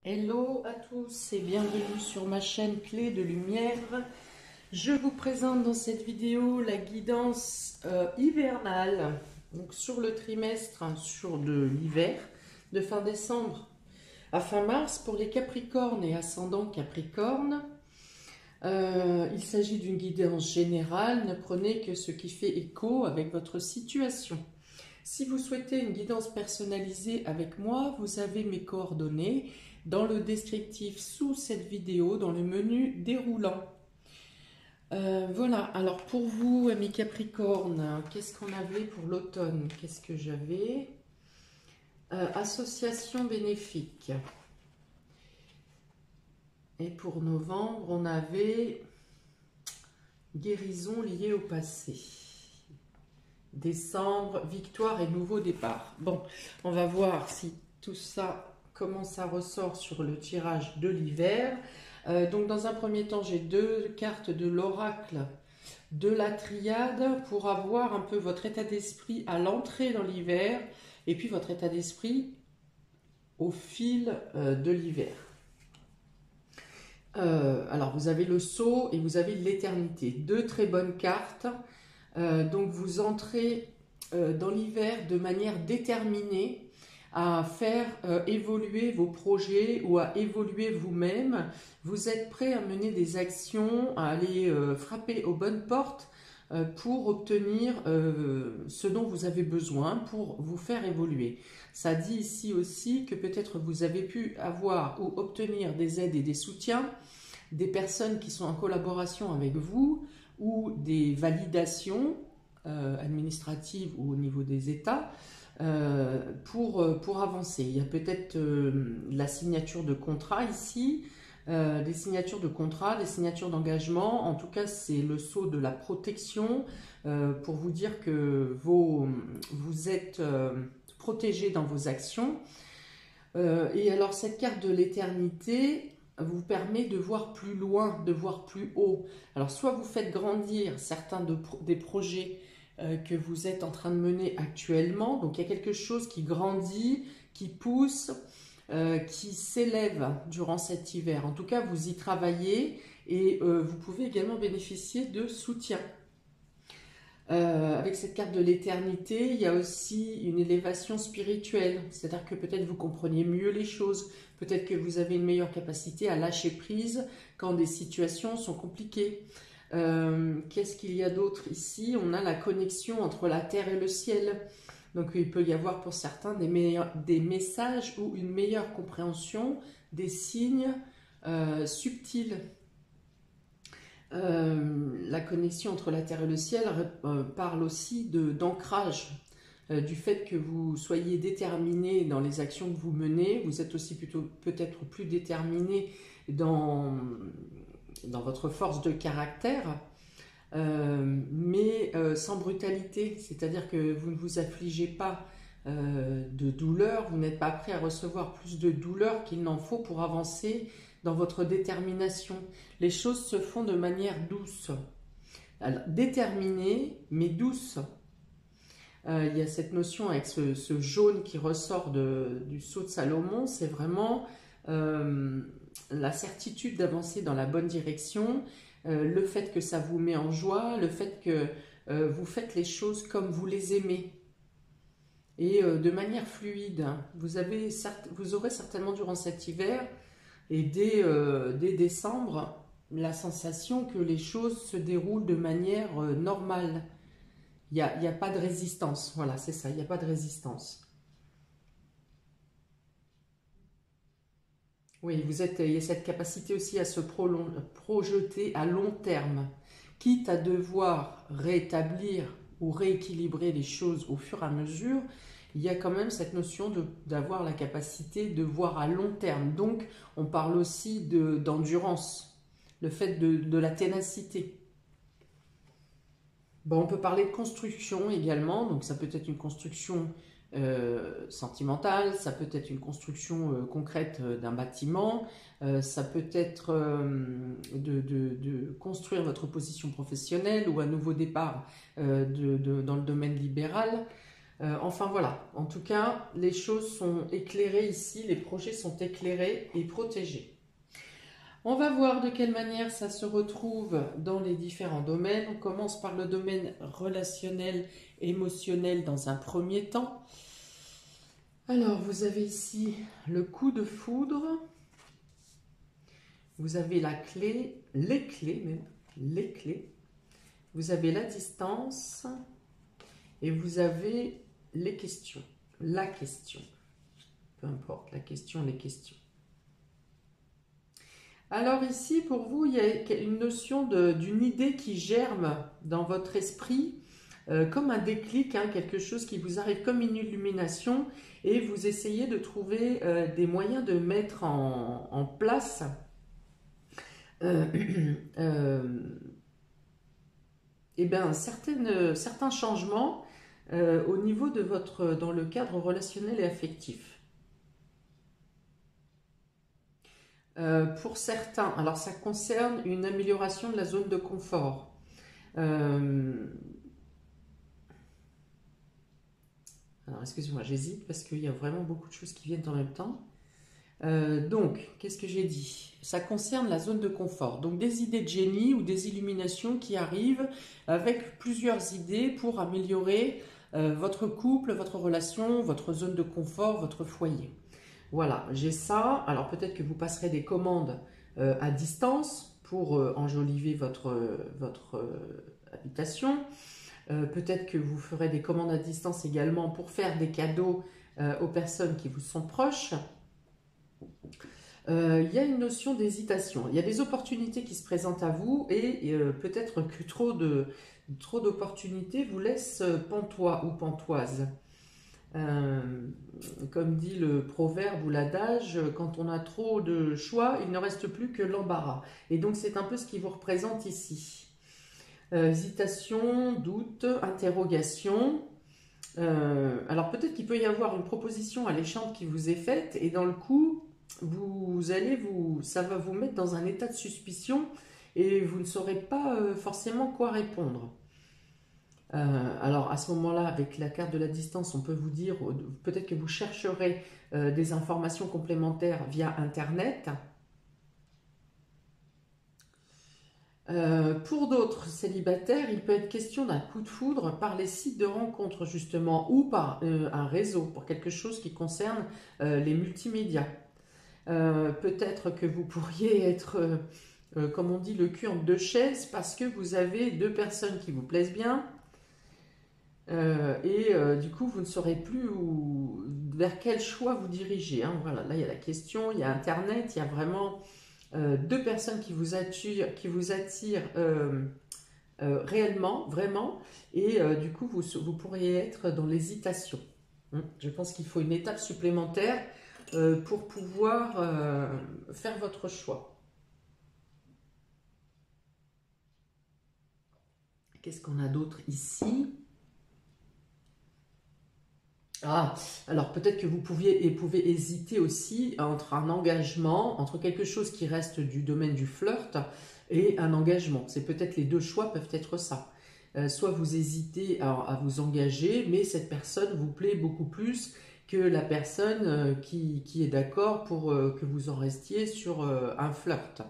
Hello à tous et bienvenue sur ma chaîne Clé de Lumière. Je vous présente dans cette vidéo la guidance hivernale, donc sur le trimestre, sur de l'hiver, de fin décembre à fin mars pour les Capricornes et ascendant Capricorne. Il s'agit d'une guidance générale, ne prenez que ce qui fait écho avec votre situation. Si vous souhaitez une guidance personnalisée avec moi, vous avez mes coordonnées dans le descriptif sous cette vidéo, dans le menu déroulant. Voilà, alors pour vous, amis Capricornes, qu'est-ce qu'on avait pour l'automne? Qu'est-ce que j'avais? Association bénéfique. Et pour novembre, on avait guérison liée au passé. Décembre, victoire et nouveau départ. Bon, on va voir si tout ça, comment ça ressort sur le tirage de l'hiver. Donc dans un premier temps, j'ai deux cartes de l'oracle de la triade pour avoir un peu votre état d'esprit à l'entrée dans l'hiver et puis votre état d'esprit au fil de l'hiver. Alors vous avez le sceau et vous avez l'éternité, deux très bonnes cartes. Donc vous entrez dans l'hiver de manière déterminée à faire évoluer vos projets ou à évoluer vous-même. Vous êtes prêt à mener des actions, à aller frapper aux bonnes portes pour obtenir ce dont vous avez besoin pour vous faire évoluer. Ça dit ici aussi que peut-être vous avez pu avoir ou obtenir des aides et des soutiens, des personnes qui sont en collaboration avec vous ou des validations administratives ou au niveau des États pour avancer. Il y a peut-être la signature de contrat ici, des signatures de contrat, des signatures d'engagement. En tout cas, c'est le sceau de la protection pour vous dire que vous êtes protégé dans vos actions. Et alors, cette carte de l'éternité vous permet de voir plus loin, de voir plus haut. Alors, soit vous faites grandir certains des projets que vous êtes en train de mener actuellement. Donc, il y a quelque chose qui grandit, qui pousse, qui s'élève durant cet hiver. En tout cas, vous y travaillez et vous pouvez également bénéficier de soutien. Avec cette carte de l'éternité, il y a aussi une élévation spirituelle, c'est-à-dire que peut-être vous compreniez mieux les choses, peut-être que vous avez une meilleure capacité à lâcher prise quand des situations sont compliquées. Qu'est-ce qu'il y a d'autre ici? On a la connexion entre la terre et le ciel. Donc il peut y avoir pour certains des messages ou une meilleure compréhension des signes subtils. La connexion entre la terre et le ciel parle aussi d'ancrage, du fait que vous soyez déterminé dans les actions que vous menez. Vous êtes aussi peut-être plus déterminé dans votre force de caractère, mais sans brutalité, c'est-à-dire que vous ne vous affligez pas de douleur, vous n'êtes pas prêt à recevoir plus de douleur qu'il n'en faut pour avancer dans votre détermination. Les choses se font de manière douce, alors, déterminée mais douce. Il y a cette notion avec ce jaune qui ressort du sceau de Salomon, c'est vraiment la certitude d'avancer dans la bonne direction, le fait que ça vous met en joie, le fait que vous faites les choses comme vous les aimez et de manière fluide. Vous aurez certainement durant cet hiver et dès décembre la sensation que les choses se déroulent de manière normale. Il n'y a pas de résistance, voilà, c'est ça, il n'y a pas de résistance. Oui, il y a cette capacité aussi à se projeter à long terme, quitte à devoir rétablir ou rééquilibrer les choses au fur et à mesure. Il y a quand même cette notion d'avoir la capacité de voir à long terme. Donc, on parle aussi d'endurance, le fait de la ténacité. Bon, on peut parler de construction également, donc ça peut être une construction sentimentale, ça peut être une construction concrète d'un bâtiment, ça peut être de construire votre position professionnelle ou un nouveau départ dans le domaine libéral. Enfin voilà, en tout cas, les choses sont éclairées ici, les projets sont éclairés et protégés. On va voir de quelle manière ça se retrouve dans les différents domaines. On commence par le domaine relationnel, émotionnel dans un premier temps. Alors, vous avez ici le coup de foudre. Vous avez la clé, les clés même, les clés. Vous avez la distance et vous avez les questions, la question. Peu importe, la question, les questions. Alors ici, pour vous, il y a une notion d'une idée qui germe dans votre esprit, comme un déclic, hein, quelque chose qui vous arrive comme une illumination, et vous essayez de trouver des moyens de mettre en place eh bien, certains changements au niveau de dans le cadre relationnel et affectif. Pour certains, alors ça concerne une amélioration de la zone de confort. Alors excusez-moi, j'hésite parce qu'il y a vraiment beaucoup de choses qui viennent en même temps. Donc, qu'est-ce que j'ai dit? Ça concerne la zone de confort. Donc, des idées de génie ou des illuminations qui arrivent avec plusieurs idées pour améliorer votre couple, votre relation, votre zone de confort, votre foyer. Voilà, j'ai ça. Alors, peut-être que vous passerez des commandes à distance pour enjoliver votre habitation. Peut-être que vous ferez des commandes à distance également pour faire des cadeaux aux personnes qui vous sont proches. Il y a une notion d'hésitation. Il y a des opportunités qui se présentent à vous et peut-être que trop d'opportunités vous laissent pantois ou pantoise. Comme dit le proverbe ou l'adage, quand on a trop de choix, il ne reste plus que l'embarras. Et donc c'est un peu ce qui vous représente ici. Hésitation, doute, interrogation. Alors peut-être qu'il peut y avoir une proposition alléchante qui vous est faite et dans le coup, ça va vous mettre dans un état de suspicion et vous ne saurez pas forcément quoi répondre. Alors à ce moment-là, avec la carte de la distance, on peut vous dire, peut-être que vous chercherez des informations complémentaires via Internet. Pour d'autres célibataires, il peut être question d'un coup de foudre par les sites de rencontres justement ou par un réseau, pour quelque chose qui concerne les multimédias. Peut-être que vous pourriez être, comme on dit, le cul entre deux chaises parce que vous avez deux personnes qui vous plaisent bien du coup vous ne saurez plus vers quel choix vous diriger. Hein. Voilà, là il y a la question, il y a Internet, il y a vraiment deux personnes qui vous attirent réellement, vraiment, et du coup vous pourriez être dans l'hésitation. Je pense qu'il faut une étape supplémentaire pour pouvoir faire votre choix. Qu'est-ce qu'on a d'autre ici? Ah, alors peut-être que vous pouvez hésiter aussi entre un engagement, entre quelque chose qui reste du domaine du flirt et un engagement. C'est peut-être les deux choix peuvent être ça. Soit vous hésitez à vous engager, mais cette personne vous plaît beaucoup plus que la personne qui est d'accord pour que vous en restiez sur un flirt.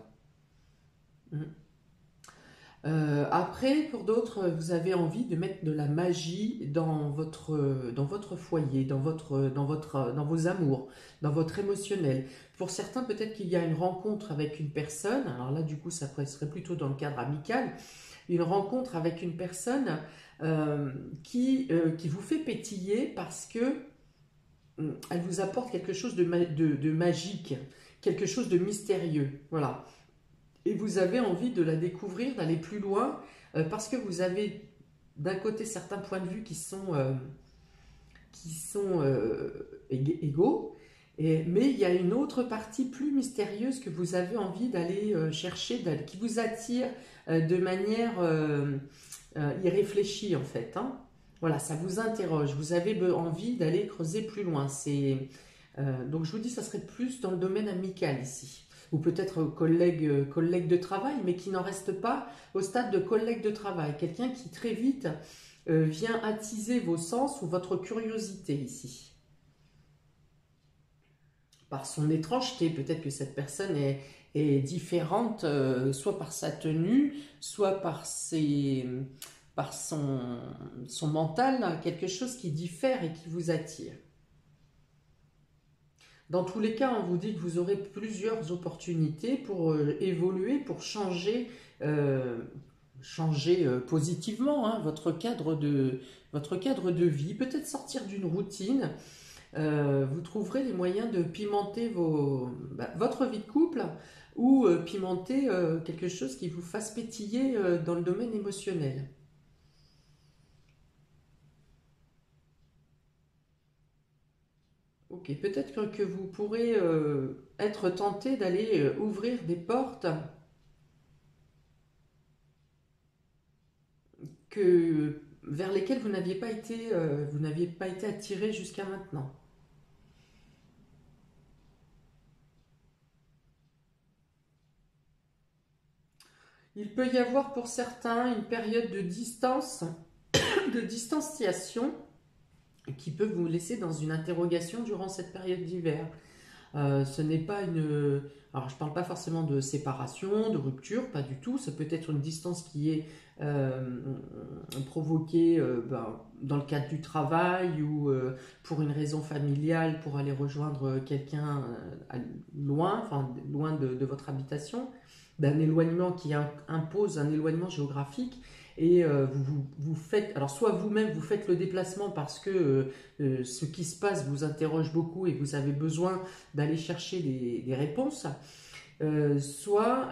Après, pour d'autres, vous avez envie de mettre de la magie dans votre foyer, dans vos amours, dans votre émotionnel. Pour certains, peut-être qu'il y a une rencontre avec une personne, alors là, du coup, ça serait plutôt dans le cadre amical, une rencontre avec une personne qui vous fait pétiller parce que elle vous apporte quelque chose de magique, quelque chose de mystérieux. Voilà. Et vous avez envie de la découvrir, d'aller plus loin, parce que vous avez d'un côté certains points de vue qui sont égaux, mais il y a une autre partie plus mystérieuse que vous avez envie d'aller chercher, qui vous attire de manière irréfléchie en fait. Hein. Voilà, ça vous interroge, vous avez envie d'aller creuser plus loin. Donc je vous dis, ça serait plus dans le domaine amical ici. Ou peut-être collègue de travail, mais qui n'en reste pas au stade de collègue de travail. Quelqu'un qui très vite vient attiser vos sens ou votre curiosité ici. Par son étrangeté, peut-être que cette personne est différente, soit par sa tenue, soit par son mental, quelque chose qui diffère et qui vous attire. Dans tous les cas, on vous dit que vous aurez plusieurs opportunités pour évoluer, pour changer, positivement hein, votre cadre de vie, peut-être sortir d'une routine. Vous trouverez les moyens de pimenter votre vie de couple ou pimenter quelque chose qui vous fasse pétiller dans le domaine émotionnel. Ok, peut-être que vous pourrez être tenté d'aller ouvrir des portes vers lesquelles vous n'aviez pas été attiré jusqu'à maintenant. Il peut y avoir pour certains une période de distance, de distanciation, qui peut vous laisser dans une interrogation durant cette période d'hiver. Ce n'est pas une... Alors, je ne parle pas forcément de séparation, de rupture, pas du tout. Ça peut être une distance qui est provoquée dans le cadre du travail ou pour une raison familiale, pour aller rejoindre quelqu'un loin, enfin, loin de votre habitation, d'un éloignement qui impose un éloignement géographique. Et vous faites, alors soit vous-même vous faites le déplacement parce que ce qui se passe vous interroge beaucoup et vous avez besoin d'aller chercher des réponses, soit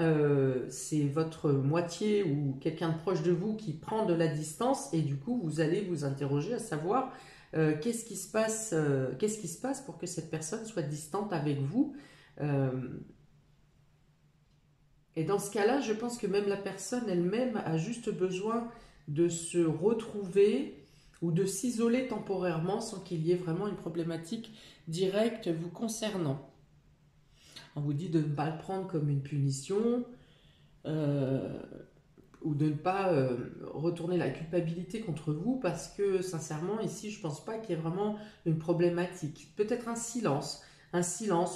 c'est votre moitié ou quelqu'un de proche de vous qui prend de la distance et du coup vous allez vous interroger à savoir qu'est-ce qui se passe pour que cette personne soit distante avec vous. Et dans ce cas-là, je pense que même la personne elle-même a juste besoin de se retrouver ou de s'isoler temporairement sans qu'il y ait vraiment une problématique directe vous concernant. On vous dit de ne pas le prendre comme une punition ou de ne pas retourner la culpabilité contre vous parce que sincèrement ici je ne pense pas qu'il y ait vraiment une problématique. Peut-être un silence,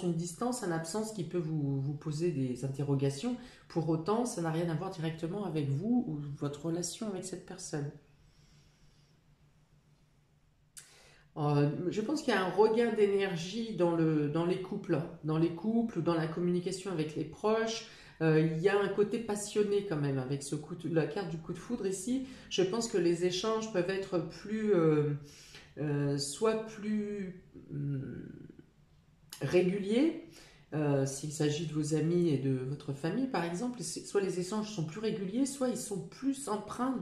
une distance, une absence qui peut vous poser des interrogations. Pour autant, ça n'a rien à voir directement avec vous ou votre relation avec cette personne. Je pense qu'il y a un regain d'énergie dans les couples, ou dans la communication avec les proches. Il y a un côté passionné quand même avec la carte du coup de foudre ici. Je pense que les échanges peuvent être soit plus réguliers, s'il s'agit de vos amis et de votre famille par exemple, soit les échanges sont plus réguliers, soit ils sont plus empreints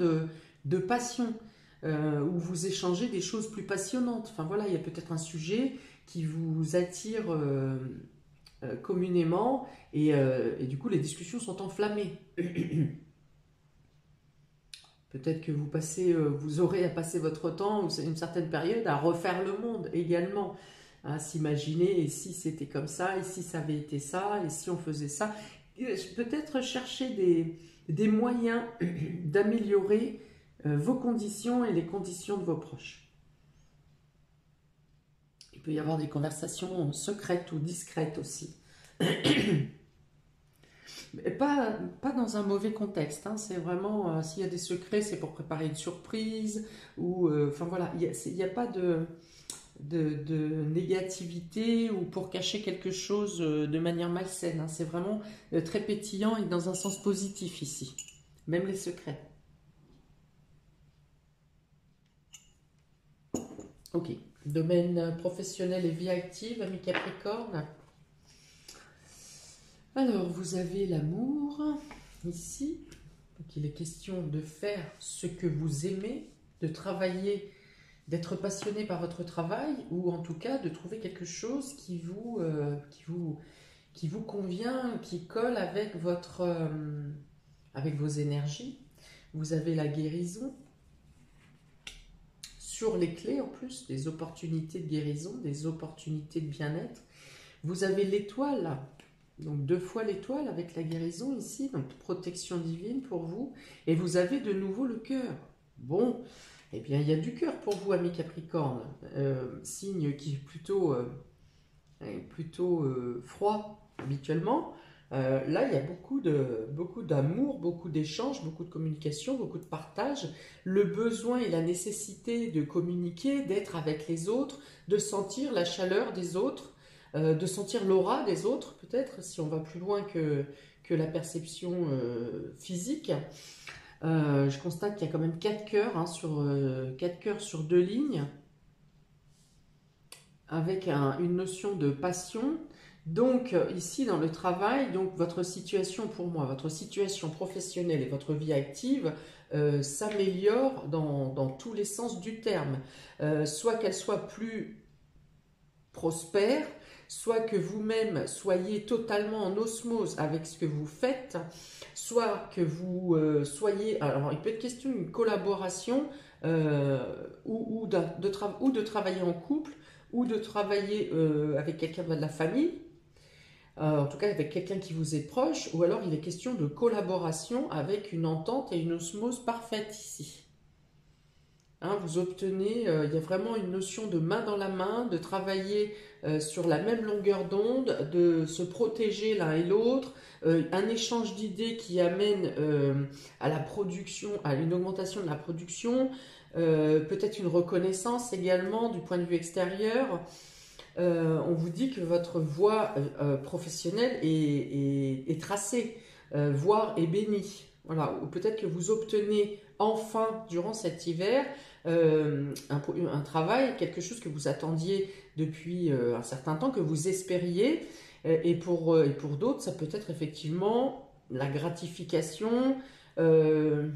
de passion, où vous échangez des choses plus passionnantes. Enfin voilà, il y a peut-être un sujet qui vous attire communément et du coup les discussions sont enflammées. Peut-être que vous aurez à passer votre temps, ou une certaine période, à refaire le monde également. Hein, s'imaginer, et si c'était comme ça, et si ça avait été ça, et si on faisait ça. Peut-être chercher des moyens d'améliorer vos conditions et les conditions de vos proches. Il peut y avoir des conversations secrètes ou discrètes aussi. Mais pas dans un mauvais contexte, hein. C'est vraiment, s'il y a des secrets, c'est pour préparer une surprise, ou, enfin voilà, il n'y a pas de négativité ou pour cacher quelque chose de manière malsaine, hein. C'est vraiment très pétillant et dans un sens positif ici, même les secrets. Ok, domaine professionnel et vie active, ami Capricorne. Alors, vous avez l'amour, ici. Donc, il est question de faire ce que vous aimez, de travailler, d'être passionné par votre travail, ou en tout cas de trouver quelque chose qui vous convient, qui colle avec avec vos énergies. Vous avez la guérison. Sur les clés, en plus, des opportunités de guérison, des opportunités de bien-être. Vous avez l'étoile. Donc 2 fois l'étoile avec la guérison ici, donc protection divine pour vous. Et vous avez de nouveau le cœur. Bon, Eh bien, il y a du cœur pour vous, ami Capricorne. Signe qui est plutôt froid habituellement. Là, il y a beaucoup d'amour, beaucoup d'échanges, beaucoup de communication, beaucoup de partage. Le besoin et la nécessité de communiquer, d'être avec les autres, de sentir la chaleur des autres, de sentir l'aura des autres, peut-être, si on va plus loin que la perception physique. Je constate qu'il y a quand même 4 cœurs, hein, 4 cœurs sur 2 lignes, avec une notion de passion. Donc ici dans le travail, donc votre situation pour moi, votre situation professionnelle et votre vie active s'améliore dans tous les sens du terme. Soit qu'elle soit plus prospère, soit que vous-même soyez totalement en osmose avec ce que vous faites, soit que vous soyez... Alors, il peut être question d'une collaboration ou de travailler en couple, ou de travailler avec quelqu'un de la famille, en tout cas avec quelqu'un qui vous est proche, ou alors il est question de collaboration avec une entente et une osmose parfaite ici. Hein, vous obtenez, il y a vraiment une notion de main dans la main, de travailler sur la même longueur d'onde, de se protéger l'un et l'autre, un échange d'idées qui amène à la production, à une augmentation de la production, peut-être une reconnaissance également du point de vue extérieur. On vous dit que votre voie professionnelle est tracée, voire est bénie. Voilà. Ou peut-être que vous obtenez enfin, durant cet hiver, un travail, quelque chose que vous attendiez depuis un certain temps, que vous espériez. Et pour d'autres, ça peut être effectivement la gratification, une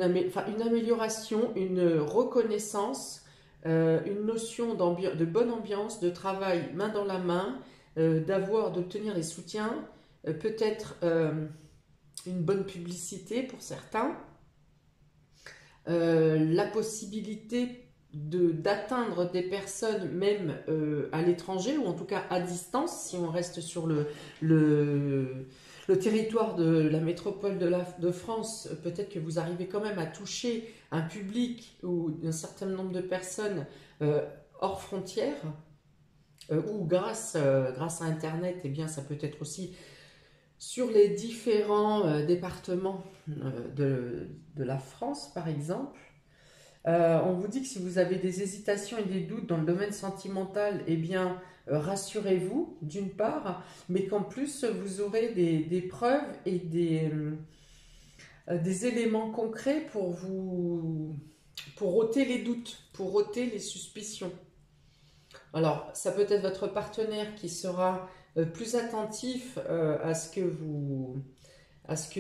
amélioration, une reconnaissance, une notion de bonne ambiance, de travail main dans la main, d'obtenir les soutiens, peut-être une bonne publicité pour certains, la possibilité d'atteindre des personnes même à l'étranger, ou en tout cas à distance, si on reste sur le territoire de la métropole de France. Peut-être que vous arrivez quand même à toucher un public ou un certain nombre de personnes hors frontières, ou grâce à Internet, eh bien, ça peut être aussi sur les différents départements de la France, par exemple. On vous dit que si vous avez des hésitations et des doutes dans le domaine sentimental, eh bien, rassurez-vous, d'une part, mais qu'en plus, vous aurez des preuves et des éléments concrets pour ôter les doutes, pour ôter les suspicions. Alors, ça peut être votre partenaire qui sera plus attentif à ce que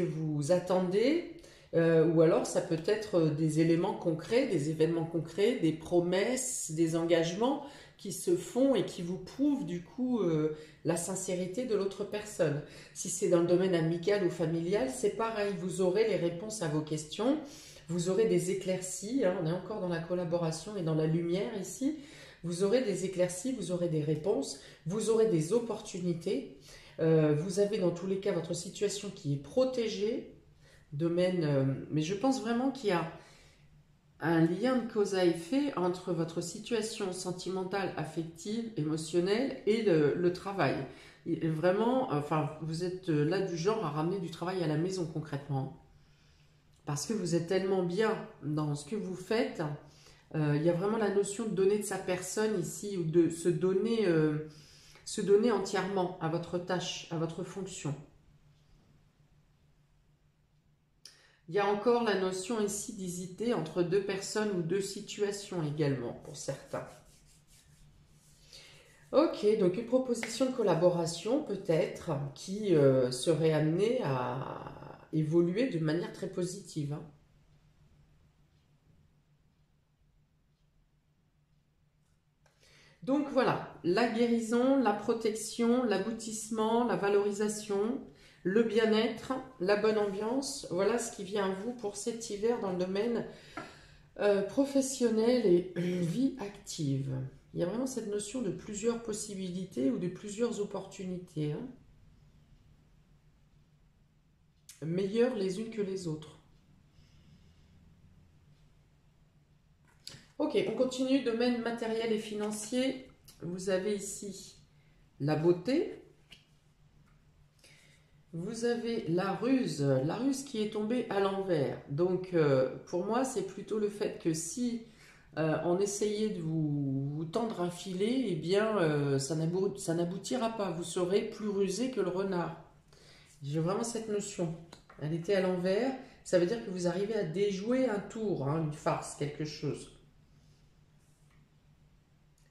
vous attendez, ou alors ça peut être des éléments concrets, des événements concrets, des promesses, des engagements qui se font et qui vous prouvent du coup la sincérité de l'autre personne. Si c'est dans le domaine amical ou familial, c'est pareil, vous aurez les réponses à vos questions, vous aurez des éclaircies, hein, on est encore dans la collaboration et dans la lumière ici. Vous aurez des éclaircies, vous aurez des réponses, vous aurez des opportunités. Vous avez dans tous les cas votre situation qui est protégée, mais je pense vraiment qu'il y a un lien de cause à effet entre votre situation sentimentale, affective, émotionnelle et le travail. Et vraiment, enfin, vous êtes là du genre à ramener du travail à la maison concrètement. Parce que vous êtes tellement bien dans ce que vous faites. Il y a vraiment la notion de donner de sa personne ici, ou de se donner entièrement à votre tâche, à votre fonction. Il y a encore la notion ici d'hésiter entre deux personnes ou deux situations également, pour certains. Ok, donc une proposition de collaboration peut-être qui serait amenée à évoluer de manière très positive, hein. Donc voilà, la guérison, la protection, l'aboutissement, la valorisation, le bien-être, la bonne ambiance, voilà ce qui vient à vous pour cet hiver dans le domaine professionnel et vie active. Il y a vraiment cette notion de plusieurs possibilités ou de plusieurs opportunités, hein, meilleures les unes que les autres. Ok, on continue, domaine matériel et financier. Vous avez ici la beauté. Vous avez la ruse qui est tombée à l'envers. Donc, pour moi, c'est plutôt le fait que si on essayait de vous tendre un filet, eh bien, ça n'aboutira pas. Vous serez plus rusé que le renard. J'ai vraiment cette notion. Elle était à l'envers. Ça veut dire que vous arrivez à déjouer un tour, hein, une farce, quelque chose.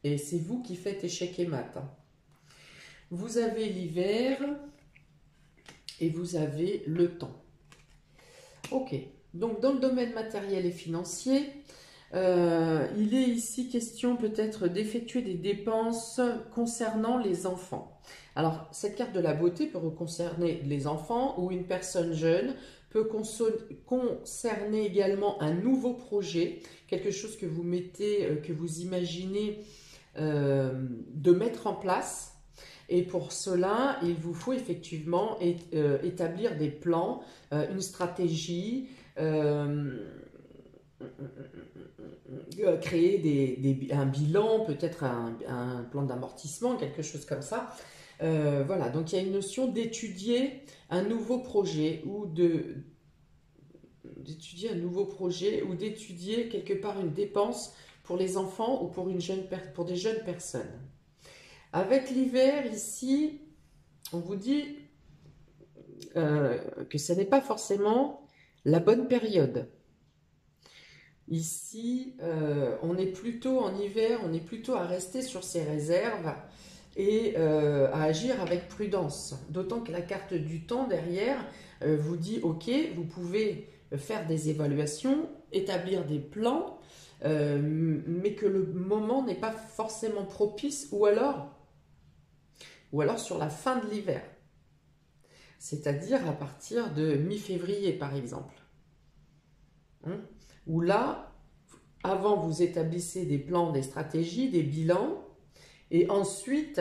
Et c'est vous qui faites échec et mat, hein. Vous avez l'hiver et vous avez le temps. Ok, donc dans le domaine matériel et financier, il est ici question peut-être d'effectuer des dépenses concernant les enfants. Alors, cette carte de la beauté peut concerner les enfants ou une personne jeune, peut concerner également un nouveau projet, quelque chose que vous mettez, que vous imaginez de mettre en place. Et pour cela, il vous faut effectivement établir des plans, une stratégie, créer un bilan, peut-être un plan d'amortissement, quelque chose comme ça. Voilà, donc il y a une notion d'étudier un nouveau projet ou d'étudier un nouveau projet ou d'étudier quelque part une dépense pour les enfants ou pour pour des jeunes personnes. Avec l'hiver, ici, on vous dit que ce n'est pas forcément la bonne période. Ici, on est plutôt en hiver, on est plutôt à rester sur ses réserves et à agir avec prudence. D'autant que la carte du temps derrière vous dit, ok, vous pouvez faire des évaluations, établir des plans, mais que le moment n'est pas forcément propice, ou alors sur la fin de l'hiver, c'est-à-dire à partir de mi-février par exemple. Hein, où là, avant vous établissez des plans, des stratégies, des bilans, et ensuite,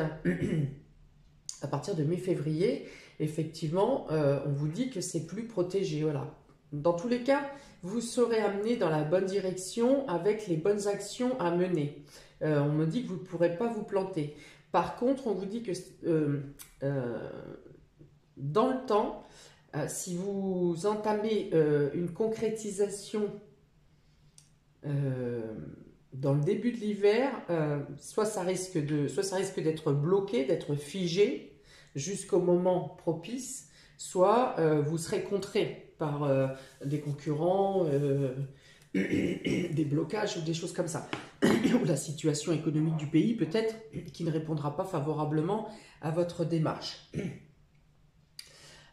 à partir de mi-février, effectivement, on vous dit que c'est plus protégé. Voilà. Dans tous les cas, vous serez amené dans la bonne direction avec les bonnes actions à mener. On me dit que vous ne pourrez pas vous planter. Par contre, on vous dit que dans le temps, si vous entamez une concrétisation dans le début de l'hiver, soit ça risque d'être bloqué, d'être figé jusqu'au moment propice, soit vous serez contré par des concurrents, des blocages ou des choses comme ça. Ou la situation économique du pays peut-être qui ne répondra pas favorablement à votre démarche.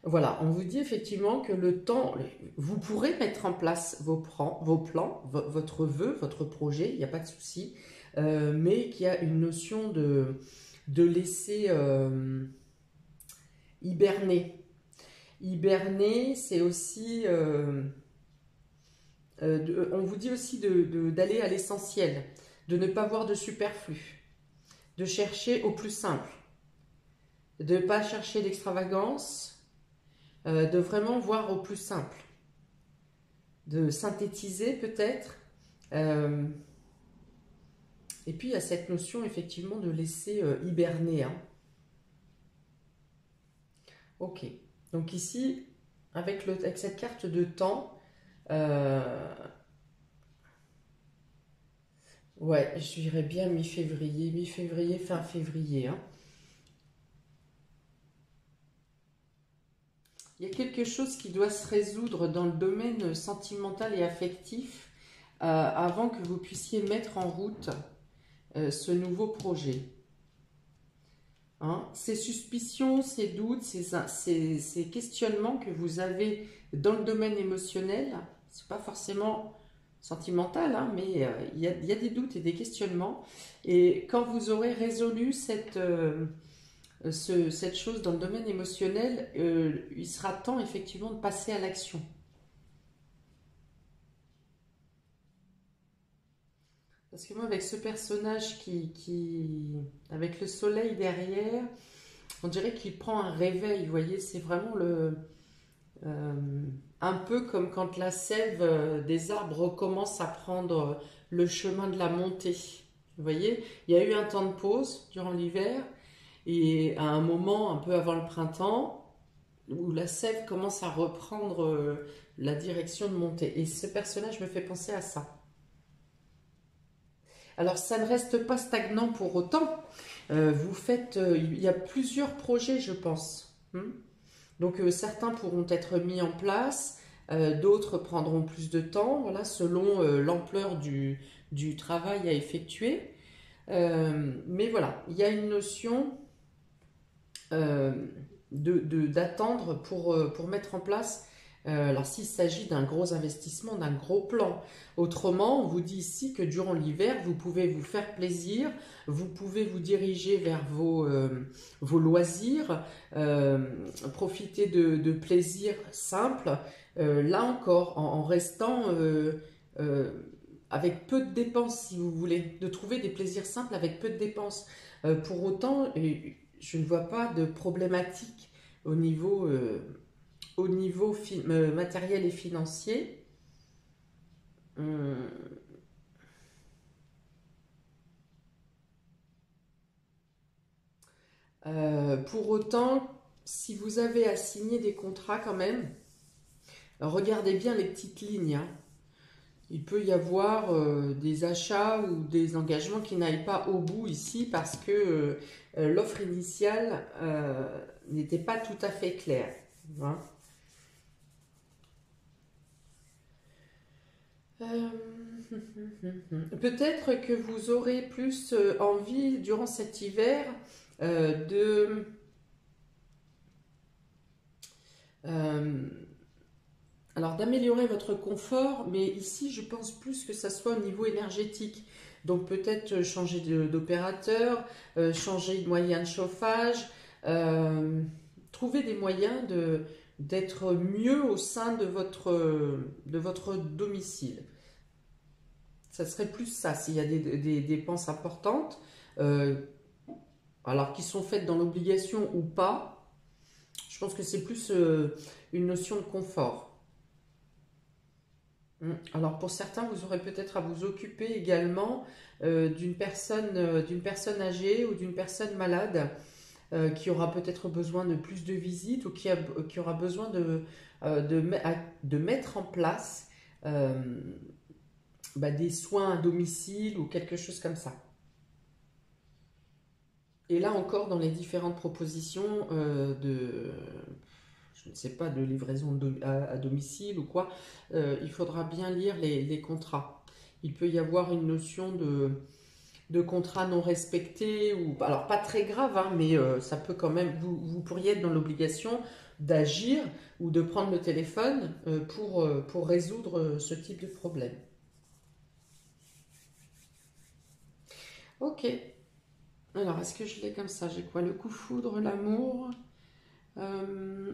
Voilà, on vous dit effectivement que le temps, vous pourrez mettre en place vos plans, votre vœu, votre projet, il n'y a pas de souci, mais qu'il y a une notion de laisser hiberner. Hiberner, c'est aussi, on vous dit aussi d'aller à l'essentiel, de ne pas voir de superflu, de chercher au plus simple, de ne pas chercher d'extravagance, de vraiment voir au plus simple, de synthétiser peut-être, et puis il y a cette notion effectivement de laisser hiberner, hein. Ok, donc ici avec cette carte de temps, ouais, je dirais bien mi-février, fin février, hein. Il y a quelque chose qui doit se résoudre dans le domaine sentimental et affectif avant que vous puissiez mettre en route ce nouveau projet. Hein, ces suspicions, ces doutes, ces questionnements que vous avez dans le domaine émotionnel, c'est pas forcément sentimental, hein, mais il y a des doutes et des questionnements. Et quand vous aurez résolu cette chose dans le domaine émotionnel, il sera temps effectivement de passer à l'action. Parce que moi, avec ce personnage avec le soleil derrière, on dirait qu'il prend un réveil, vous voyez, c'est vraiment Un peu comme quand la sève des arbres commence à prendre le chemin de la montée. Vous voyez, il y a eu un temps de pause durant l'hiver et à un moment un peu avant le printemps où la sève commence à reprendre la direction de montée. Et ce personnage me fait penser à ça. Alors ça ne reste pas stagnant pour autant. Il y a plusieurs projets, je pense. Donc certains pourront être mis en place, d'autres prendront plus de temps, voilà, selon l'ampleur du travail à effectuer. Mais voilà, il y a une notion d'attendre pour mettre en place. Alors s'il s'agit d'un gros investissement, d'un gros plan. Autrement, on vous dit ici que durant l'hiver, vous pouvez vous faire plaisir, vous pouvez vous diriger vers vos loisirs, profiter de plaisirs simples, là encore, en restant avec peu de dépenses, si vous voulez, de trouver des plaisirs simples avec peu de dépenses. Pour autant, je ne vois pas de problématique au niveau matériel et financier. Pour autant, si vous avez à signer des contrats quand même, regardez bien les petites lignes, hein. Il peut y avoir des achats ou des engagements qui n'aillent pas au bout ici parce que l'offre initiale n'était pas tout à fait claire, hein. Peut-être que vous aurez plus envie durant cet hiver de alors d'améliorer votre confort, mais ici je pense plus que ça soit au niveau énergétique. Donc peut-être changer d'opérateur, changer de moyen de chauffage, trouver des moyens d'être mieux au sein de votre domicile. Ça serait plus ça, s'il y a des dépenses importantes, alors qui sont faites dans l'obligation ou pas, je pense que c'est plus une notion de confort. Alors pour certains, vous aurez peut-être à vous occuper également d'une personne âgée ou d'une personne malade qui aura peut-être besoin de plus de visites ou qui aura besoin de mettre en place des soins à domicile ou quelque chose comme ça. Et là encore, dans les différentes propositions je ne sais pas, de livraison à domicile ou quoi, il faudra bien lire les contrats. Il peut y avoir une notion de contrat non respecté, ou alors pas très grave, hein, mais ça peut quand même, vous pourriez être dans l'obligation d'agir ou de prendre le téléphone pour résoudre ce type de problème. Ok, alors est-ce que je l'ai comme ça? J'ai quoi? Le coup de foudre, l'amour.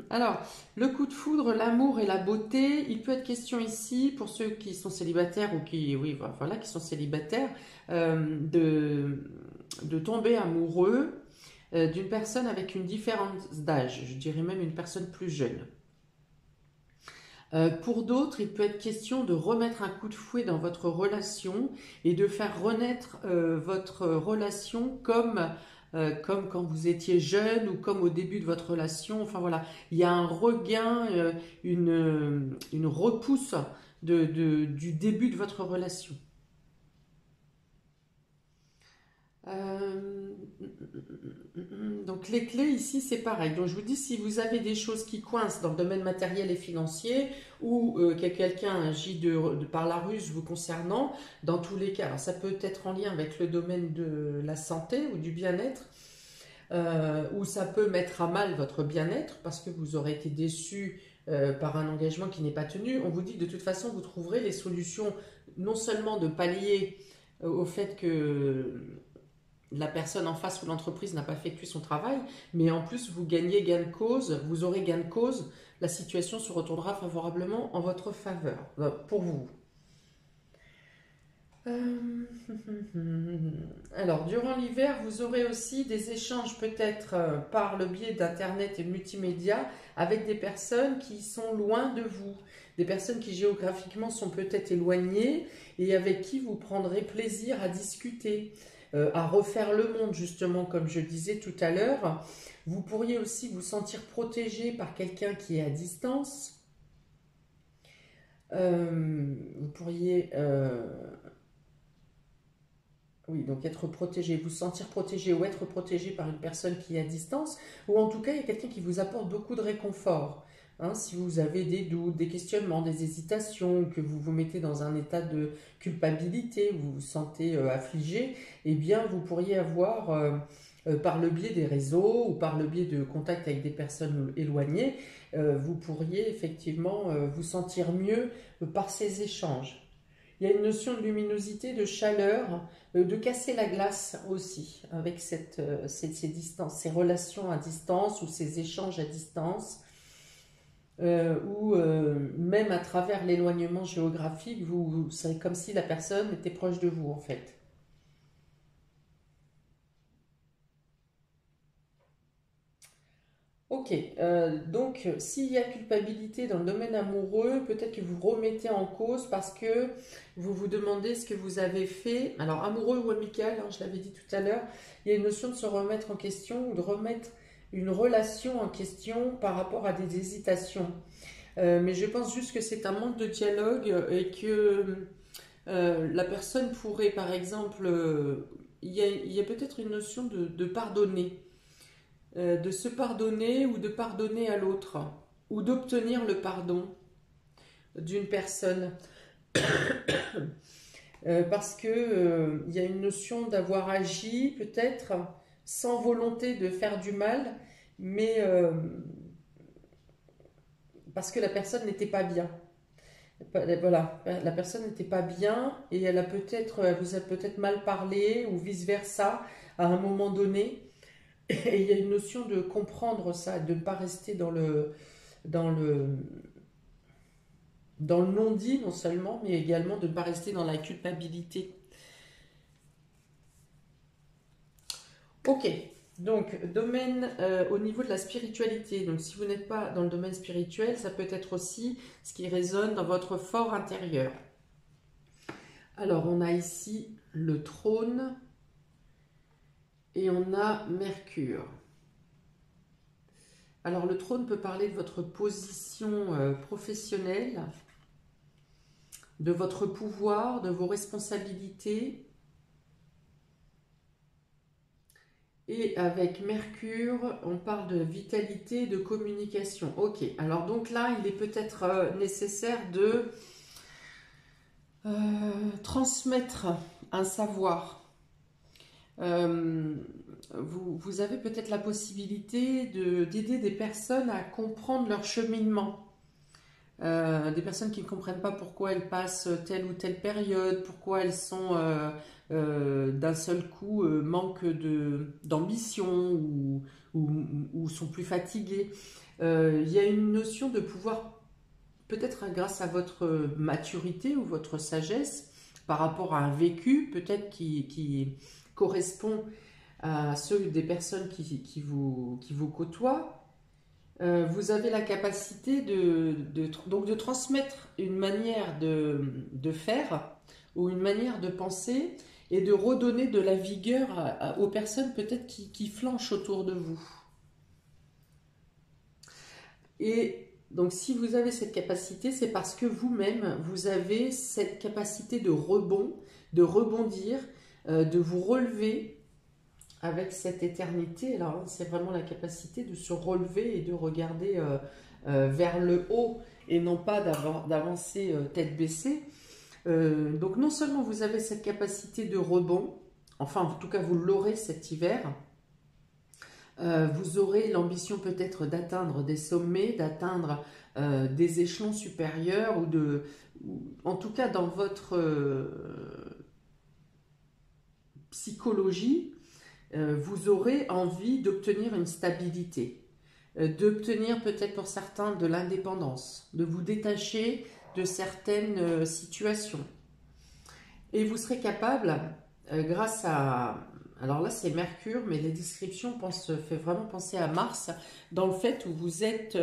Alors, le coup de foudre, l'amour et la beauté, il peut être question ici, pour ceux qui sont célibataires ou oui, voilà, qui sont célibataires, de tomber amoureux d'une personne avec une différence d'âge, je dirais même une personne plus jeune. Pour d'autres, il peut être question de remettre un coup de fouet dans votre relation et de faire renaître votre relation comme quand vous étiez jeune ou comme au début de votre relation. Enfin voilà, il y a un regain, une repousse du début de votre relation. Donc les clés ici c'est pareil. Donc je vous dis, si vous avez des choses qui coincent dans le domaine matériel et financier ou que quelqu'un agit par la ruse vous concernant, dans tous les cas, alors ça peut être en lien avec le domaine de la santé ou du bien-être, ou ça peut mettre à mal votre bien-être parce que vous aurez été déçu par un engagement qui n'est pas tenu. On vous dit de toute façon vous trouverez les solutions non seulement de pallier au fait que la personne en face ou l'entreprise n'a pas effectué son travail, mais en plus vous gagnez gain de cause, vous aurez gain de cause, la situation se retournera favorablement en votre faveur, pour vous. Euh, Alors, durant l'hiver, vous aurez aussi des échanges peut-être par le biais d'Internet et multimédia avec des personnes qui sont loin de vous, des personnes qui géographiquement sont peut-être éloignées et avec qui vous prendrez plaisir à discuter, à refaire le monde, justement, comme je disais tout à l'heure. Vous pourriez aussi vous sentir protégé par quelqu'un qui est à distance. Vous pourriez oui, donc être protégé, vous sentir protégé ou être protégé par une personne qui est à distance, ou en tout cas, il y a quelqu'un qui vous apporte beaucoup de réconfort. Hein, si vous avez des doutes, des questionnements, des hésitations, que vous vous mettez dans un état de culpabilité, vous vous sentez affligé, eh bien, vous pourriez avoir, par le biais des réseaux ou par le biais de contacts avec des personnes éloignées, vous pourriez effectivement vous sentir mieux par ces échanges. Il y a une notion de luminosité, de chaleur, de casser la glace aussi, avec ces distances, ces relations à distance ou ces échanges à distance, ou même à travers l'éloignement géographique, c'est comme si la personne était proche de vous en fait. Ok, donc s'il y a culpabilité dans le domaine amoureux, peut-être que vous remettez en cause parce que vous vous demandez ce que vous avez fait. Alors amoureux ou amical, hein, je l'avais dit tout à l'heure, il y a une notion de se remettre en question ou de remettre une relation en question par rapport à des hésitations. Mais je pense juste que c'est un manque de dialogue et que la personne pourrait, par exemple, il y a peut-être une notion de pardonner, de se pardonner ou de pardonner à l'autre, ou d'obtenir le pardon d'une personne. Parce que il y a une notion d'avoir agi peut-être sans volonté de faire du mal, mais parce que la personne n'était pas bien. Voilà, la personne n'était pas bien et elle vous a peut-être mal parlé ou vice versa à un moment donné. Et il y a une notion de comprendre ça, de ne pas rester dans le, dans le non-dit non seulement, mais également de ne pas rester dans la culpabilité. Ok, donc domaine au niveau de la spiritualité. Donc si vous n'êtes pas dans le domaine spirituel, ça peut être aussi ce qui résonne dans votre fort intérieur. Alors on a ici le trône et on a Mercure. Alors le trône peut parler de votre position professionnelle, de votre pouvoir, de vos responsabilités. Et avec Mercure, on parle de vitalité, de communication. Ok, alors donc là, il est peut-être nécessaire de transmettre un savoir. Vous avez peut-être la possibilité d'aider des personnes à comprendre leur cheminement. Des personnes qui ne comprennent pas pourquoi elles passent telle ou telle période, pourquoi elles sont d'un seul coup manquent d'ambition ou sont plus fatiguées. Il y a une notion de pouvoir, peut-être grâce à votre maturité ou votre sagesse, par rapport à un vécu, peut-être qui correspond à ceux des personnes qui vous côtoient. Vous avez la capacité donc de transmettre une manière de faire ou une manière de penser et de redonner de la vigueur aux personnes peut-être qui flanchent autour de vous. Et donc si vous avez cette capacité, c'est parce que vous-même, vous avez cette capacité de rebond, de rebondir, de vous relever avec cette éternité. Alors c'est vraiment la capacité de se relever et de regarder vers le haut et non pas d'avancer tête baissée. Donc non seulement vous avez cette capacité de rebond, enfin en tout cas vous l'aurez cet hiver, vous aurez l'ambition peut-être d'atteindre des sommets, d'atteindre des échelons supérieurs ou en tout cas dans votre psychologie, vous aurez envie d'obtenir une stabilité, d'obtenir peut-être pour certains de l'indépendance, de vous détacher de certaines situations. Et vous serez capable, grâce à... Alors là, c'est Mercure, mais les descriptions fait vraiment penser à Mars, dans le fait où vous êtes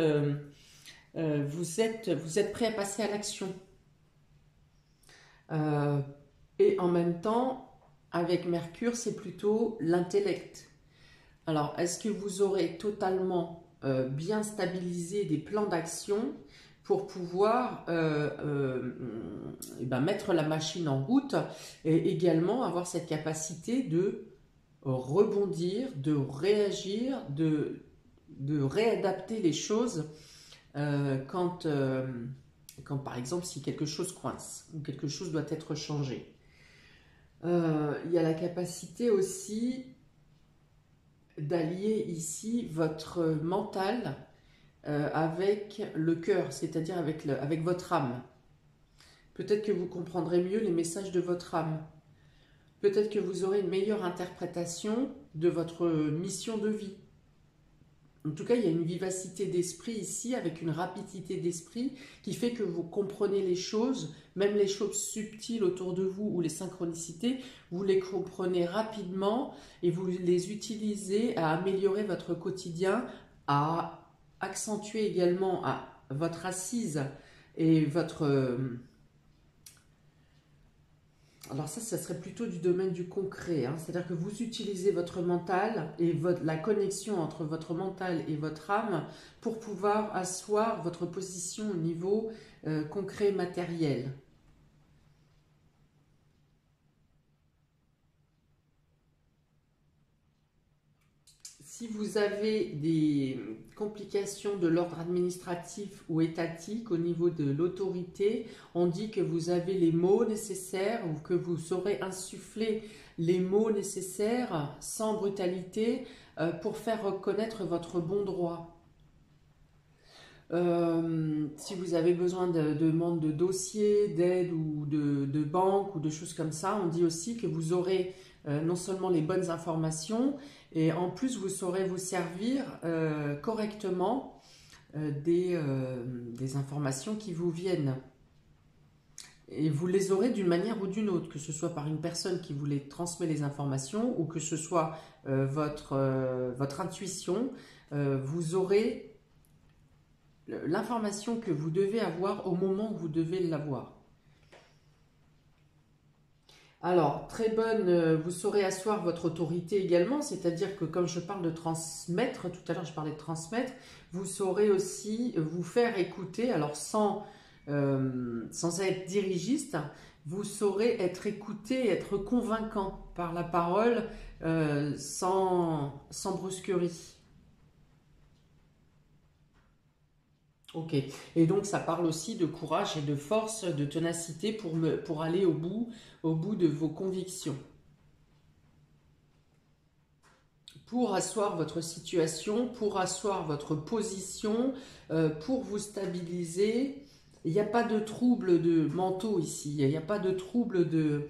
prêt à passer à l'action. Et en même temps, avec Mercure, c'est plutôt l'intellect. Alors, est-ce que vous aurez totalement bien stabilisé des plans d'action pour pouvoir mettre la machine en route et également avoir cette capacité de rebondir, de réagir, de réadapter les choses quand par exemple si quelque chose coince ou quelque chose doit être changé. Il y a la capacité aussi d'allier ici votre mental avec le cœur, c'est-à-dire avec votre âme. Peut-être que vous comprendrez mieux les messages de votre âme. Peut-être que vous aurez une meilleure interprétation de votre mission de vie. En tout cas, il y a une vivacité d'esprit ici, avec une rapidité d'esprit qui fait que vous comprenez les choses, même les choses subtiles autour de vous ou les synchronicités, vous les comprenez rapidement et vous les utilisez à améliorer votre quotidien, à accentuer également votre assise et votre... Alors ça serait plutôt du domaine du concret, hein. C'est-à-dire que vous utilisez votre mental et la connexion entre votre mental et votre âme pour pouvoir asseoir votre position au niveau concret, matériel. Si vous avez des complications de l'ordre administratif ou étatique au niveau de l'autorité, on dit que vous avez les mots nécessaires ou que vous saurez insuffler les mots nécessaires sans brutalité pour faire reconnaître votre bon droit. Si vous avez besoin de demande de dossier, d'aide ou de banque ou de choses comme ça, on dit aussi que vous aurez non seulement les bonnes informations, et en plus vous saurez vous servir correctement des informations qui vous viennent. Et vous les aurez d'une manière ou d'une autre, que ce soit par une personne qui vous les transmet les informations ou que ce soit votre intuition, vous aurez l'information que vous devez avoir au moment où vous devez l'avoir. Alors, très bonne, vous saurez asseoir votre autorité également, c'est-à-dire que comme je parle de transmettre, tout à l'heure je parlais de transmettre, vous saurez aussi vous faire écouter, alors sans être dirigiste, vous saurez être écouté, être convaincant par la parole sans brusquerie. Ok, et donc ça parle aussi de courage et de force, de ténacité pour aller au bout de vos convictions. Pour asseoir votre situation, pour asseoir votre position, pour vous stabiliser. Il n'y a pas de trouble de mentaux ici, il n'y a pas de trouble de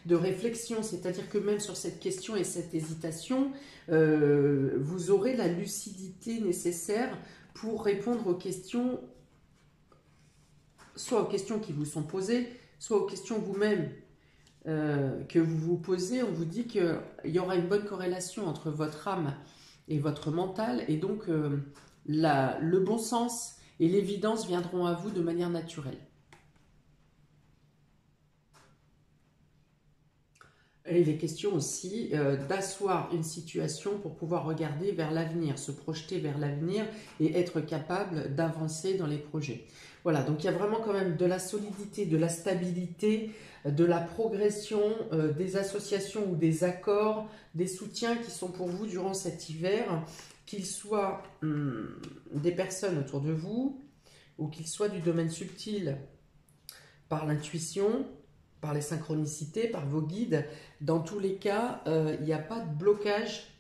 réflexion, c'est-à-dire que même sur cette question et cette hésitation, vous aurez la lucidité nécessaire pour répondre aux questions, soit aux questions qui vous sont posées, soit aux questions vous-même que vous vous posez. On vous dit qu'il y aura une bonne corrélation entre votre âme et votre mental, et donc le bon sens et l'évidence viendront à vous de manière naturelle. Et il est question aussi d'asseoir une situation pour pouvoir regarder vers l'avenir, se projeter vers l'avenir et être capable d'avancer dans les projets. Voilà, donc il y a vraiment quand même de la solidité, de la stabilité, de la progression, des associations ou des accords, des soutiens qui sont pour vous durant cet hiver, qu'ils soient des personnes autour de vous ou qu'ils soient du domaine subtil par l'intuition, par les synchronicités, par vos guides. Dans tous les cas, il n'y a pas de blocage,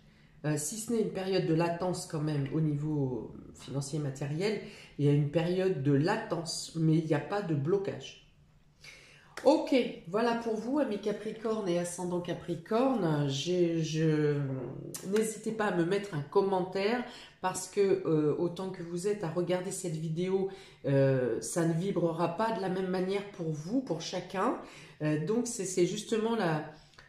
si ce n'est une période de latence quand même au niveau financier et matériel. Il y a une période de latence, mais il n'y a pas de blocage. Ok, voilà pour vous, amis Capricorne et ascendant Capricorne. N'hésitez pas à me mettre un commentaire parce que autant que vous êtes à regarder cette vidéo, ça ne vibrera pas de la même manière pour vous, pour chacun. Donc c'est justement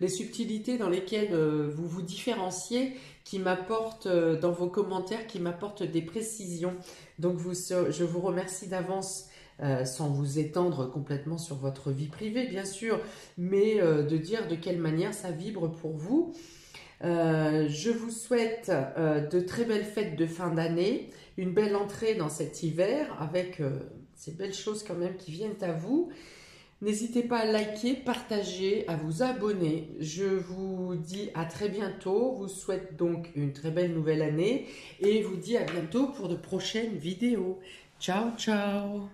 les subtilités dans lesquelles vous vous différenciez qui m'apportent dans vos commentaires, qui m'apportent des précisions. Donc je vous remercie d'avance sans vous étendre complètement sur votre vie privée, bien sûr, mais de dire de quelle manière ça vibre pour vous. Je vous souhaite de très belles fêtes de fin d'année, une belle entrée dans cet hiver avec ces belles choses quand même qui viennent à vous. N'hésitez pas à liker, partager, à vous abonner. Je vous dis à très bientôt, vous souhaite donc une très belle nouvelle année et vous dis à bientôt pour de prochaines vidéos. Ciao, ciao!